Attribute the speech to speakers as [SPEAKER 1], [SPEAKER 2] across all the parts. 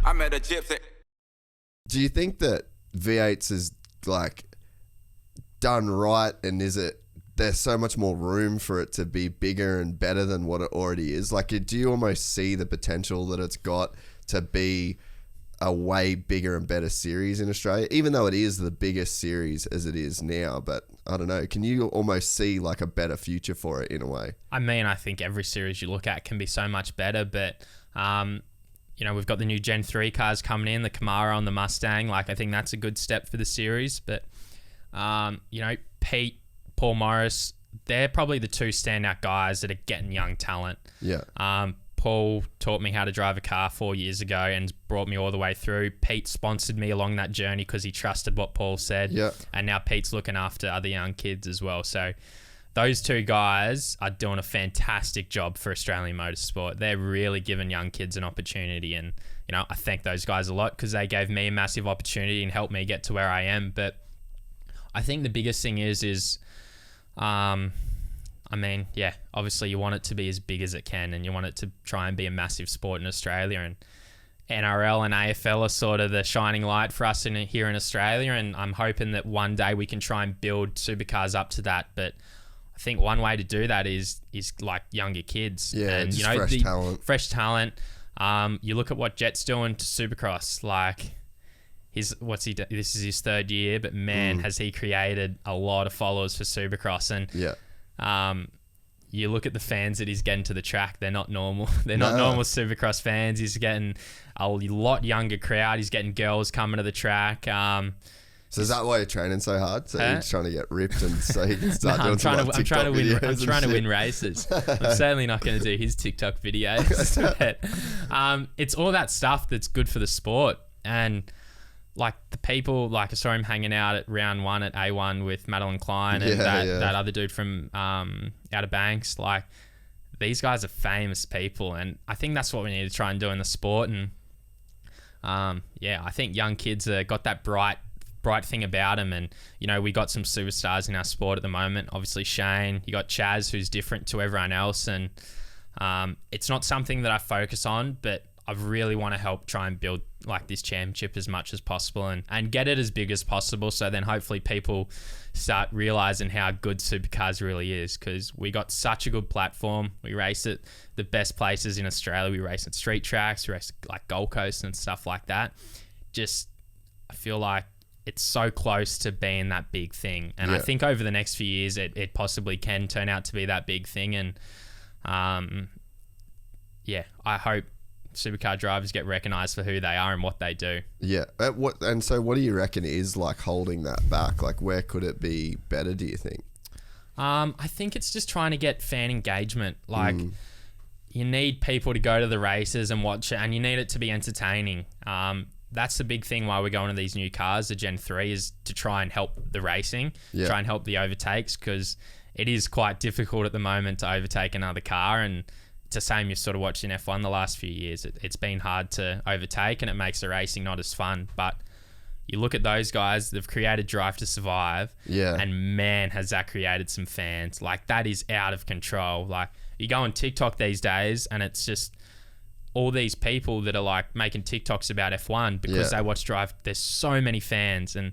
[SPEAKER 1] I met a gypsy.
[SPEAKER 2] Do you think that V8s is like done right, and there's so much more room for it to be bigger and better than what it already is? Like, do you almost see the potential that it's got to be a way bigger and better series in Australia, even though it is the biggest series as it is now? But I don't know, can you almost see like a better future for it in a way?
[SPEAKER 3] I mean, I think every series you look at can be so much better, but you know, we've got the new Gen 3 cars coming in, the Camaro and the Mustang. Like, I think that's a good step for the series. But you know, Pete, Paul Morris, they're probably the two standout guys that are getting young talent.
[SPEAKER 2] Yeah.
[SPEAKER 3] Paul taught me how to drive a car 4 years ago and brought me all the way through. Pete sponsored me along that journey because he trusted what Paul said.
[SPEAKER 2] Yeah.
[SPEAKER 3] And now Pete's looking after other young kids as well. So those two guys are doing a fantastic job for Australian motorsport. They're really giving young kids an opportunity. And, you know, I thank those guys a lot because they gave me a massive opportunity and helped me get to where I am. But I think the biggest thing is I mean, yeah, obviously you want it to be as big as it can, and you want it to try and be a massive sport in Australia, and NRL and AFL are sort of the shining light for us here in Australia, and I'm hoping that one day we can try and build supercars up to that. But I think one way to do that is like younger kids.
[SPEAKER 2] Yeah,
[SPEAKER 3] and
[SPEAKER 2] just fresh talent.
[SPEAKER 3] You look at what Jett's doing to Supercross, like this is his third year, but man, has he created a lot of followers for Supercross. And
[SPEAKER 2] yeah.
[SPEAKER 3] You look at the fans that he's getting to the track, they're not normal. They're not normal Supercross fans. He's getting a lot younger crowd. He's getting girls coming to the track.
[SPEAKER 2] So is that why you're training so hard? So you're trying to get ripped and so you can start doing some like TikTok videos?
[SPEAKER 3] I'm trying to win races. I'm certainly not going to do his TikTok videos. But, it's all that stuff that's good for the sport. And like the people, like I saw him hanging out at round 1 at A1 with Madeline Klein and that other dude from Outer Banks. Like, these guys are famous people, and I think that's what we need to try and do in the sport. And I think young kids got that bright thing about them. And you know, we got some superstars in our sport at the moment. Obviously Shane, you got Chaz, who's different to everyone else, and it's not something that I focus on, but I really want to help try and build like this championship as much as possible and get it as big as possible. So then hopefully people start realizing how good Supercars really is, because we got such a good platform. We race at the best places in Australia. We race at street tracks, we race like Gold Coast and stuff like that. Just, I feel like it's so close to being that big thing. And I think over the next few years, it possibly can turn out to be that big thing. And I hope supercar drivers get recognised for who they are and what they do.
[SPEAKER 2] Yeah. So what do you reckon is like holding that back? Like, where could it be better, do you think?
[SPEAKER 3] I think it's just trying to get fan engagement. Like, you need people to go to the races and watch it, and you need it to be entertaining. That's the big thing why we're going to these new cars, the Gen 3, is to try and help the racing, try and help the overtakes, because it is quite difficult at the moment to overtake another car. And it's the same you've sort of watched in F1 the last few years. It's been hard to overtake, and it makes the racing not as fun. But you look at those guys, they've created Drive to Survive, and man, has that created some fans. Like, that is out of control. Like, you go on TikTok these days, and it's just all these people that are like making TikToks about F1 because they watch Drive. There's so many fans. And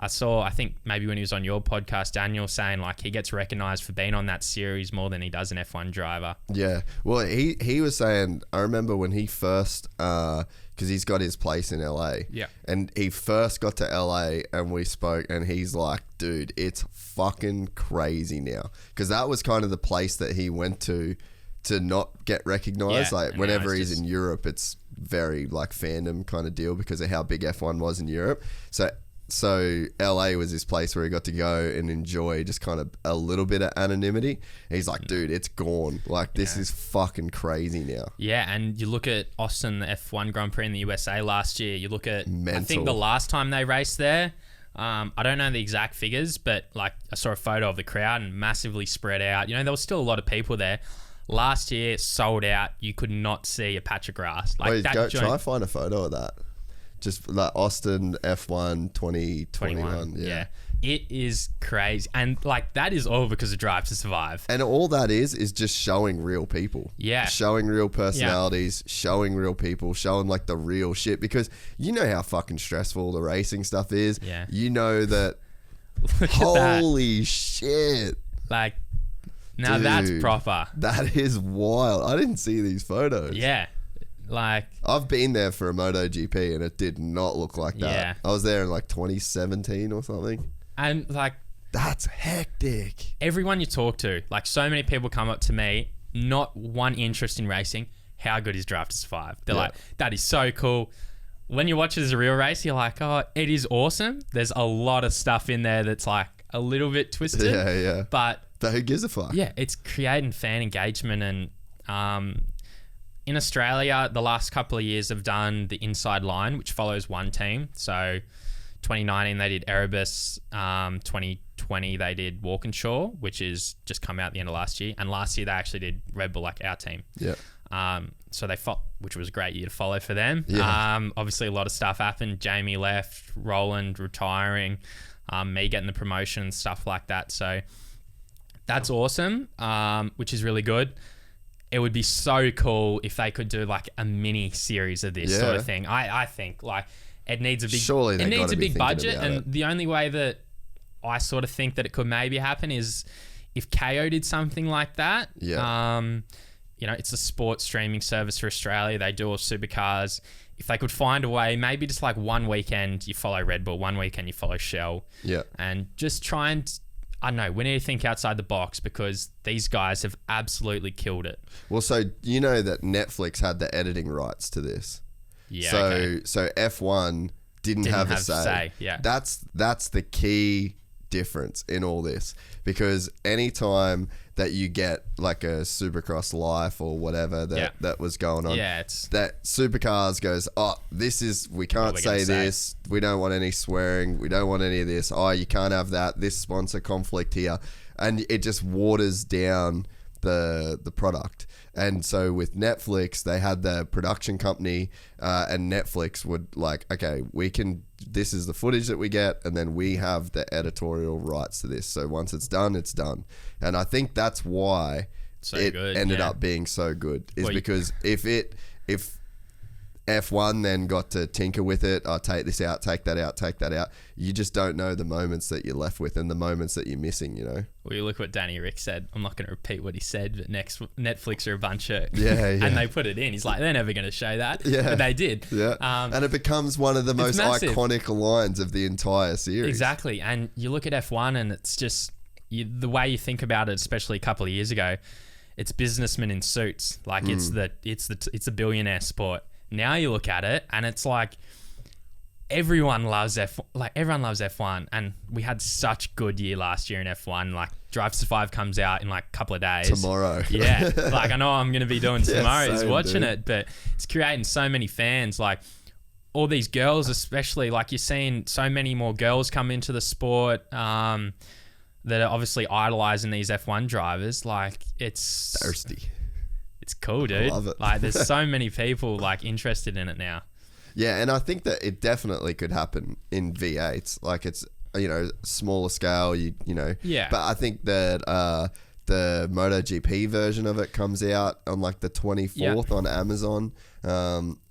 [SPEAKER 3] I think maybe when he was on your podcast, Daniel, saying like he gets recognized for being on that series more than he does an F1 driver. Yeah.
[SPEAKER 2] Well, he was saying, I remember when he first, because he's got his place in LA.
[SPEAKER 3] Yeah.
[SPEAKER 2] And he first got to LA and we spoke, and he's like, dude, it's fucking crazy now. Because that was kind of the place that he went to not get recognized. Like, whenever he's in Europe, it's very like fandom kind of deal because of how big F1 was in Europe. So LA was this place where he got to go and enjoy just kind of a little bit of anonymity. And he's like, dude, it's gone. Like, this is fucking crazy now.
[SPEAKER 3] Yeah, and you look at Austin, the F1 Grand Prix in the USA last year. You look at, I think the last time they raced there, I don't know the exact figures, but like I saw a photo of the crowd and massively spread out. You know, there was still a lot of people there. Last year, sold out. You could not see a patch of grass. Like,
[SPEAKER 2] try and find a photo of that. Just like Austin F1 2021. Yeah.
[SPEAKER 3] It is crazy. And like that is all because of Drive to Survive.
[SPEAKER 2] And all that is just showing real people.
[SPEAKER 3] Yeah.
[SPEAKER 2] Showing real personalities, showing real people, showing like the real shit. Because you know how fucking stressful the racing stuff is.
[SPEAKER 3] Yeah.
[SPEAKER 2] You know that.
[SPEAKER 3] Look
[SPEAKER 2] Holy shit.
[SPEAKER 3] Like, now
[SPEAKER 2] Dude,
[SPEAKER 3] that's proper.
[SPEAKER 2] That is wild. I didn't see these photos.
[SPEAKER 3] Yeah. Like,
[SPEAKER 2] I've been there for a MotoGP and it did not look like that.
[SPEAKER 3] Yeah.
[SPEAKER 2] I was there in like 2017 or something.
[SPEAKER 3] and like
[SPEAKER 2] That's hectic.
[SPEAKER 3] everyone you talk to, like so many people come up to me, not one interest in racing. How good is Drive to Survive? They're like, that is so cool. When you watch it as a real race, you're like, oh, it is awesome. There's a lot of stuff in there that's like a little bit twisted.
[SPEAKER 2] Yeah.
[SPEAKER 3] But
[SPEAKER 2] who gives a fuck?
[SPEAKER 3] yeah, it's creating fan engagement. And in Australia, the last couple of years have done the Inside Line, which follows one team. So 2019, they did Erebus. 2020, they did Walkinshaw, which is just come out the end of last year. And last year, they actually did Red Bull, like our team.
[SPEAKER 2] Yeah.
[SPEAKER 3] So they which was a great year to follow for them.
[SPEAKER 2] Yeah.
[SPEAKER 3] Obviously a lot of stuff happened. Jamie left, Roland retiring, me getting the promotion and stuff like that. So that's awesome, which is really good. It would be so cool if they could do like a mini series of this sort of thing. I think like it needs a big,
[SPEAKER 2] Surely
[SPEAKER 3] it needs
[SPEAKER 2] gotta
[SPEAKER 3] a
[SPEAKER 2] be
[SPEAKER 3] big
[SPEAKER 2] thinking
[SPEAKER 3] budget.
[SPEAKER 2] about
[SPEAKER 3] And
[SPEAKER 2] it.
[SPEAKER 3] the only way that I sort of think that it could maybe happen is if KO did something like that.
[SPEAKER 2] Yeah.
[SPEAKER 3] You know, it's a sports streaming service for Australia. They do all supercars. If they could find a way, maybe just like one weekend you follow Red Bull, one weekend you follow Shell.
[SPEAKER 2] Yeah.
[SPEAKER 3] And just try and, I don't know, we need to think outside the box because these guys have absolutely killed it.
[SPEAKER 2] Well, so you know that Netflix had the editing rights to this.
[SPEAKER 3] Yeah.
[SPEAKER 2] So
[SPEAKER 3] okay.
[SPEAKER 2] so F1 didn't have a say.
[SPEAKER 3] Yeah.
[SPEAKER 2] That's the key difference in all this, because anytime that you get like a Supercross Life or whatever that was going on,
[SPEAKER 3] it's
[SPEAKER 2] that Supercars goes, oh, this is, we can't say this, we don't want any swearing, we don't want any of this, oh, you can't have that, this sponsor conflict here, and it just waters down the product. And so with Netflix, they had the production company, and Netflix would like, okay, this is the footage that we get, and then we have the editorial rights to this. So once it's done, it's done. And I think that's why it ended up being so good, is because if F1 then got to tinker with it, take this out, take that out, you just don't know the moments that you're left with and the moments that you're missing, you know?
[SPEAKER 3] Well, you look what Danny Rick said. I'm not going to repeat what he said, but Netflix are a bunch of...
[SPEAKER 2] Yeah.
[SPEAKER 3] And they put it in. He's like, they're never going to show that.
[SPEAKER 2] Yeah.
[SPEAKER 3] But they did.
[SPEAKER 2] Yeah. And it becomes one of the most iconic lines of the entire series.
[SPEAKER 3] Exactly. And you look at F1 and it's just... the way you think about it, especially a couple of years ago, it's businessmen in suits. Like it's a billionaire sport. Now you look at it and it's like everyone loves F1. Like everyone loves F1, and we had such good year last year in F1. Like Drive to Survive comes out in like a couple of days.
[SPEAKER 2] Tomorrow.
[SPEAKER 3] Yeah. Like I know I'm going to be doing tomorrow is watching
[SPEAKER 2] dude.
[SPEAKER 3] it, but it's creating so many fans. Like all these girls, especially, like you're seeing so many more girls come into the sport that are obviously idolizing these F1 drivers. Like it's
[SPEAKER 2] thirsty.
[SPEAKER 3] It's cool, dude.
[SPEAKER 2] I love it.
[SPEAKER 3] Like there's so many people like interested in it now.
[SPEAKER 2] Yeah, and I think that it definitely could happen in V8s. Like it's, you know, smaller scale, you know.
[SPEAKER 3] Yeah.
[SPEAKER 2] But I think that the MotoGP version of it comes out on like the 24th on Amazon,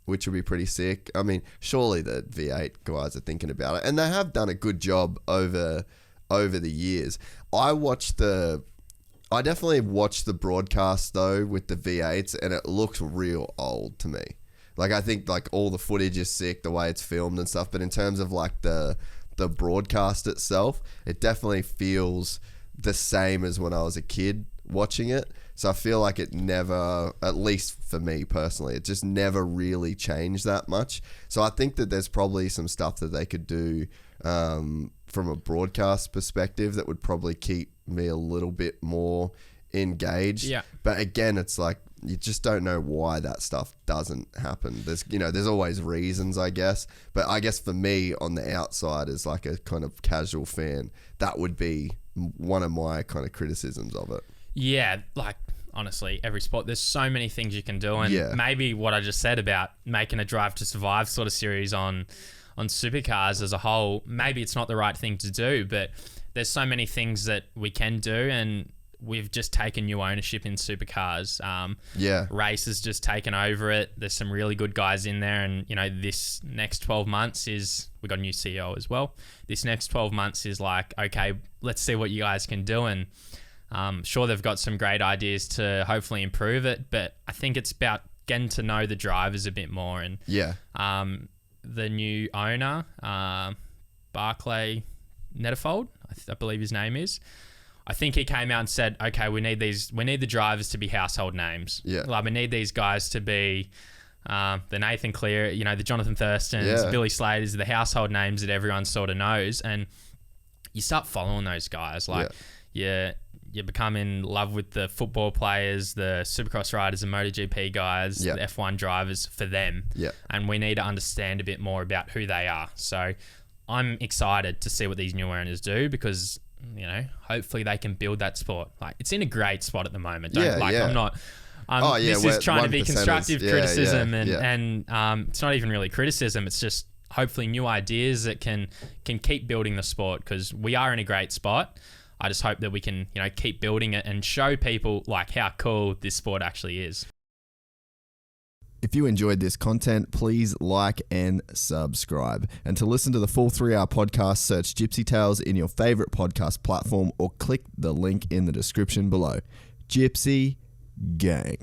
[SPEAKER 2] which would be pretty sick. I mean, surely the V8 guys are thinking about it, and they have done a good job over the years. I definitely watched the broadcast though with the V8s, and it looks real old to me. Like I think like all the footage is sick, the way it's filmed and stuff, but in terms of like the broadcast itself, it definitely feels the same as when I was a kid watching it. So I feel like it never, at least for me personally, it just never really changed that much. So I think that there's probably some stuff that they could do from a broadcast perspective that would probably keep me a little bit more engaged.
[SPEAKER 3] Yeah.
[SPEAKER 2] But again, it's like you just don't know why that stuff doesn't happen. There's always reasons, I guess. But I guess for me on the outside as like a kind of casual fan, that would be one of my kind of criticisms of it.
[SPEAKER 3] Yeah, like honestly, every sport, there's so many things you can do, and maybe what I just said about making a Drive to Survive sort of series on on supercars as a whole, maybe it's not the right thing to do, but there's so many things that we can do, and we've just taken new ownership in supercars. Race has just taken over it. There's some really good guys in there, and this next 12 months we got a new CEO as well. This next 12 months is like, okay, let's see what you guys can do, and sure, they've got some great ideas to hopefully improve it, but I think it's about getting to know the drivers a bit more. And the new owner, Barclay Netterfold, I believe his name is. I think he came out and said, okay, we need the drivers to be household names.
[SPEAKER 2] Yeah.
[SPEAKER 3] Like, we need these guys to be the Nathan Clear, the Jonathan Thurstons, Billy Slaters, the household names that everyone sort of knows. And you start following those guys. Like, you become in love with the football players, the Supercross riders and MotoGP guys, the F1 drivers for them. Yeah. And we need to understand a bit more about who they are. So I'm excited to see what these new owners do, because hopefully they can build that sport. Like, it's in a great spot at the moment. This is trying to be constructive criticism, and it's not even really criticism. It's just hopefully new ideas that can keep building the sport, because we are in a great spot. I just hope that we can, keep building it and show people like how cool this sport actually is.
[SPEAKER 2] If you enjoyed this content, please like and subscribe. And to listen to the full 3-hour podcast, search Gypsy Tales in your favorite podcast platform or click the link in the description below. Gypsy Gang.